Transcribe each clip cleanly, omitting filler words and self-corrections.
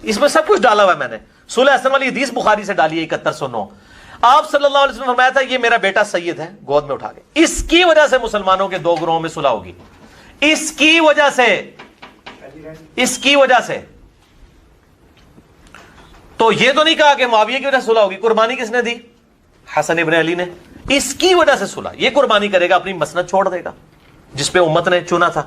اس میں سب کچھ ڈالا ہوا ہے میں نے. صلح حسن والی حدیث بخاری سے ڈالی ہے 7109. آپ صلی اللہ علیہ وسلم نے فرمایا تھا یہ میرا بیٹا سید ہے, گود میں اٹھا کے. اس کی وجہ سے مسلمانوں کے دو گروہوں میں صلح ہوگی, اس کی وجہ سے, اس کی وجہ سے. تو یہ تو نہیں کہا کہ معاویہ کی وجہ سے صلح ہوگی. قربانی کس نے دی؟ حسن ابن علی نے. اس کی وجہ سے صلح, یہ قربانی کرے گا, اپنی مسند چھوڑ دے گا جس پہ امت نے چنا تھا.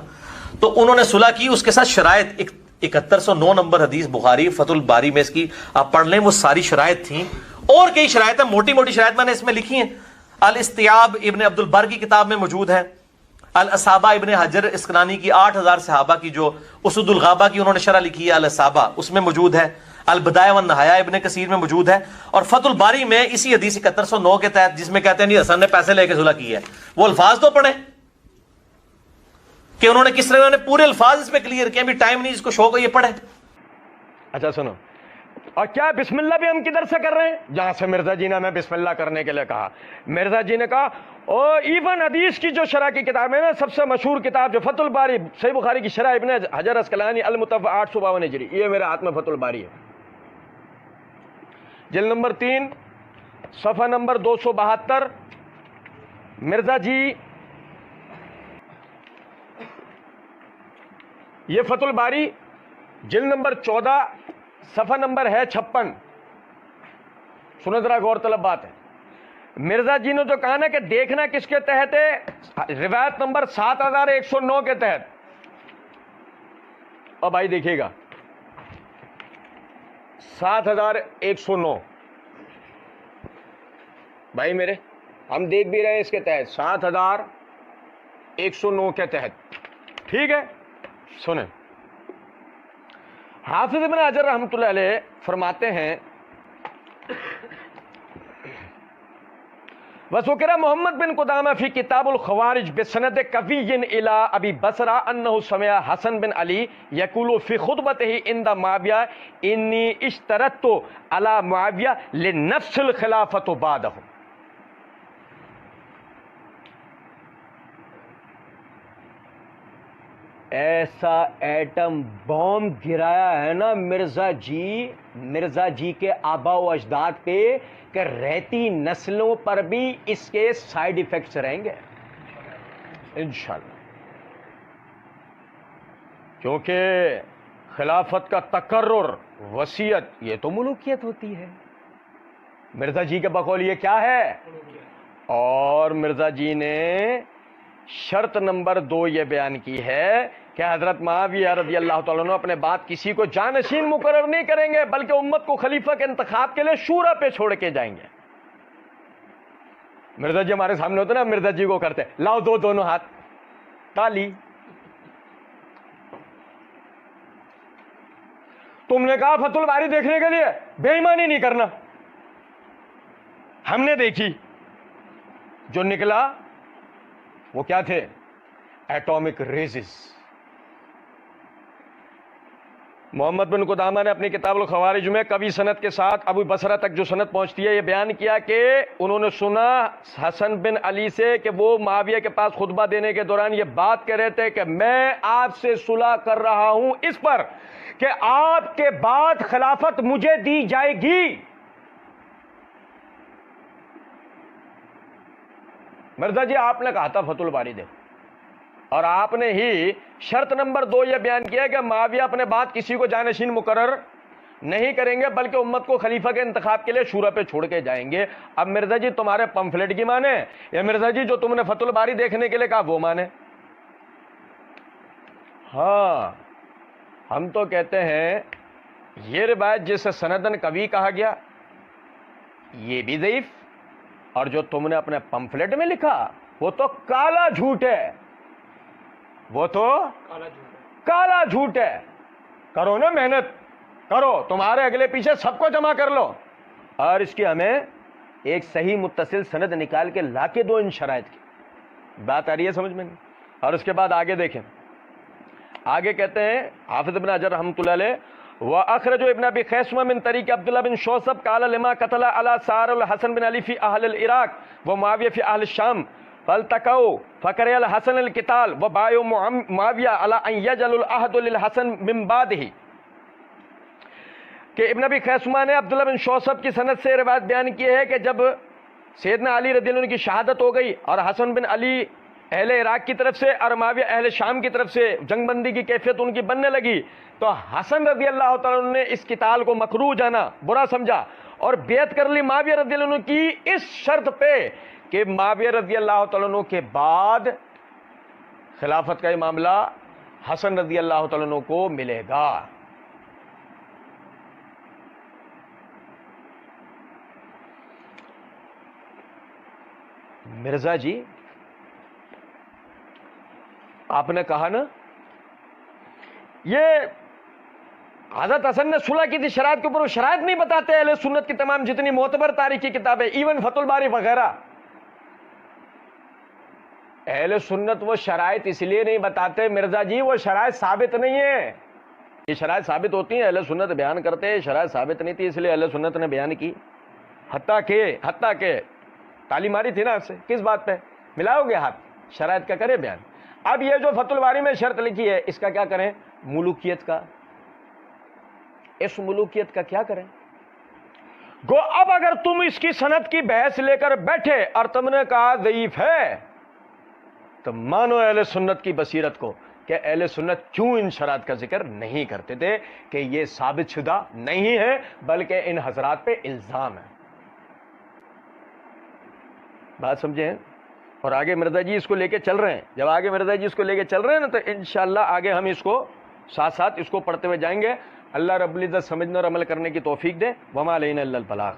تو انہوں نے صلح کی, اس کے ساتھ شرائط 7109 نمبر حدیث بخاری فتح الباری میں اس کی آپ پڑھ لیں, وہ ساری شرائط تھیں. اور کئی شرائط ہیں, موٹی موٹی شرائط میں نے اس میں لکھی ہیں. الاستیاب ابن عبد البر کی کتاب میں موجود ہے. الاصابہ ابن حجر اسقلانی کی 8000 صحابہ کی جو اسد الغابہ کی انہوں نے شرح لکھی ہے الاصابہ, اس میں موجود ہے. البدایہ والنہایہ ابن کثیر میں موجود ہے. اور فتح الباری میں اسی حدیث 7109 کے تحت جس میں کہتے ہیں نہیں حسن نے پیسے لے کے صلح کی ہے, وہ الفاظ تو پڑھیں کہ انہوں نے کس طرح, انہوں نے پورے الفاظ اس میں کلیئر کیا. بھی ٹائم نہیں, جس کو شوق ہو یہ پڑھے. اچھا سنو, اور کیا بسم اللہ بھی ہم کدھر سے کر رہے ہیں؟ جہاں سے مرزا جی نے ہمیں بسم اللہ کرنے کے لیے کہا. مرزا جی نے کہا اور ایون حدیث کی جو شرح کی کتاب ہے نا, سب سے مشہور کتاب جو فتح الباری صحیح بخاری کی شرح ابن حجر اسقلانی المتوفی 852 ہجری, یہ میرے ہاتھ میں فتح الباری ہے, جلد نمبر 3 صفحہ نمبر 272. مرزا جی یہ فتح الباری جلد نمبر 14 صفحہ نمبر ہے 56. سنو ذرا غور طلب بات ہے. مرزا جی نے جو کہا نا کہ دیکھنا کس کے تحت ہے, روایت نمبر 7109 کے تحت. اور بھائی دیکھیے گا 7109 بھائی میرے, ہم دیکھ بھی رہے ہیں اس کے تحت 7109 کے تحت. ٹھیک ہے, سنیں. حافظ ابن حجر رحمۃ اللہ علیہ فرماتے ہیں وذکر محمد بن قدامہ فی کتاب الخوارج بسند قوی الی ابی بصرہ انہ سمع حسن بن علی یقول فی خطبتہ عند معاویہ انی اشترطت علی معاویہ لنفس الخلافۃ بعدہ. ایسا ایٹم بوم گرایا ہے نا مرزا جی کے آبا و اجداد پہ کہ رہتی نسلوں پر بھی اس کے سائیڈ ایفیکٹس رہیں گے انشاءاللہ. کیونکہ خلافت کا تقرر, وصیت, یہ تو ملوکیت ہوتی ہے. مرزا جی کے بقول یہ کیا ہے؟ اور مرزا جی نے شرط نمبر 2 یہ بیان کی ہے کہ حضرت معاویہ رضی اللہ تعالیٰ عنہ اپنے بعد کسی کو جانشین مقرر نہیں کریں گے, بلکہ امت کو خلیفہ کے انتخاب کے لیے شورا پہ چھوڑ کے جائیں گے. مرزا جی ہمارے سامنے ہوتے نا, مرزا جی کو کرتے لاؤ دونوں ہاتھ تالی. تم نے کہا فتح الباری دیکھنے کے لیے, بے ایمانی نہیں کرنا. ہم نے دیکھی, جو نکلا وہ کیا تھے؟ Atomic raises. محمد بن قدامہ نے اپنی کتاب الخوارج میں کبھی سند کے ساتھ ابو بصرہ تک جو سند پہنچتی ہے یہ بیان کیا کہ انہوں نے سنا حسن بن علی سے کہ وہ معاویہ کے پاس خطبہ دینے کے دوران یہ بات کہہ رہے تھے کہ میں آپ سے صلح کر رہا ہوں اس پر کہ آپ کے بعد خلافت مجھے دی جائے گی. مرزا جی آپ نے کہا تھا فتح الباری دے, اور آپ نے ہی شرط نمبر 2 یہ بیان کیا کہ معاویہ اپنے بعد کسی کو جانشین مقرر نہیں کریں گے, بلکہ امت کو خلیفہ کے انتخاب کے لیے شورا پہ چھوڑ کے جائیں گے. اب مرزا جی تمہارے پمفلٹ کی مانے, یا مرزا جی جو تم نے فتح الباری دیکھنے کے لیے کہا وہ مانے؟ ہاں, ہم تو کہتے ہیں یہ روایت جسے سندن قوی کہا گیا یہ بھی ضعیف, اور جو تم نے اپنے پمفلٹ میں لکھا وہ تو کالا جھوٹ ہے, وہ تو کالا جھوٹ ہے. کرو نا محنت کرو, تمہارے اگلے پیچھے سب کو جمع کر لو, اور اس کی ہمیں ایک صحیح متصل سند نکال کے لا کے دو ان شرائط کی. بات آ رہی ہے سمجھ میں نہیں؟ اور اس کے بعد آگے دیکھیں, آگے کہتے ہیں حافظ ابن حجر رحمۃ اللہ علیہ وَأَخْرَجُ ابن ابی خیثمہ من طریق عبداللہ بن شوسب قال لما قتل على سار الحسن بن علی فی اہل العراق ومعاویہ فی اہل الشام فالتقوا فکرہ الحسن القتال وبایعوا معاویہ علی ان یجعل العہد للحسن من بعدہ. کہ ابن ابی خیثمہ نے عبداللہ بن شوصب کی سند سے روایت بیان کی ہے کہ جب سیدنا علی رضی اللہ عنہ کی شہادت ہو گئی اور حسن بن علی اہل عراق کی طرف سے اور معاویہ اہل شام کی طرف سے جنگ بندی کی کیفیت ان کی بننے لگی، تو حسن رضی اللہ تعالیٰ عنہ نے اس قتال کو مکروہ جانا، برا سمجھا، اور بیعت کر لی معاویہ رضی اللہ عنہ کی اس شرط پہ کہ معاویہ رضی اللہ تعالیٰ عنہ کے بعد خلافت کا یہ معاملہ حسن رضی اللہ تعالیٰ عنہ کو ملے گا۔ مرزا جی، آپ نے کہا نا یہ حضرت حسن نے صلح کی تھی شرائط کے اوپر، وہ شرائط نہیں بتاتے اہل سنت کی تمام جتنی معتبر تاریخی کتابیں، ایون فتح الباری وغیرہ، اہل سنت وہ شرائط اس لیے نہیں بتاتے مرزا جی، وہ شرائط ثابت نہیں ہے۔ یہ شرائط ثابت ہوتی ہیں، اہل سنت بیان کرتے ہیں، شرائط ثابت نہیں تھی اس لیے اہل سنت نے بیان کی، حتیٰ کہ تعلیم ماری تھی نا آپ سے، کس بات پہ ملاؤ گے ہاتھ، شرائط کا کرے بیان۔ اب یہ جو فتح الباری میں شرط لکھی ہے اس کا کیا کریں؟ ملوکیت کا، اس ملوکیت کا کیا کریں؟ گو اب اگر تم اس کی سند کی بحث لے کر بیٹھے اور تم نے کہا ضعیف ہے، تو مانو اہل سنت کی بصیرت کو کہ اہل سنت کیوں ان شرائط کا ذکر نہیں کرتے تھے، کہ یہ ثابت شدہ نہیں ہے بلکہ ان حضرات پہ الزام ہے۔ بات سمجھے ہیں؟ اور آگے مرزا جی اس کو لے کے چل رہے ہیں، جب آگے مرزا جی اس کو لے کے چل رہے ہیں نا تو انشاءاللہ آگے ہم اس کو ساتھ ساتھ اس کو پڑھتے ہوئے جائیں گے۔ اللہ رب العزت سمجھنے اور عمل کرنے کی توفیق دے۔ وما علینا الا البلاغ۔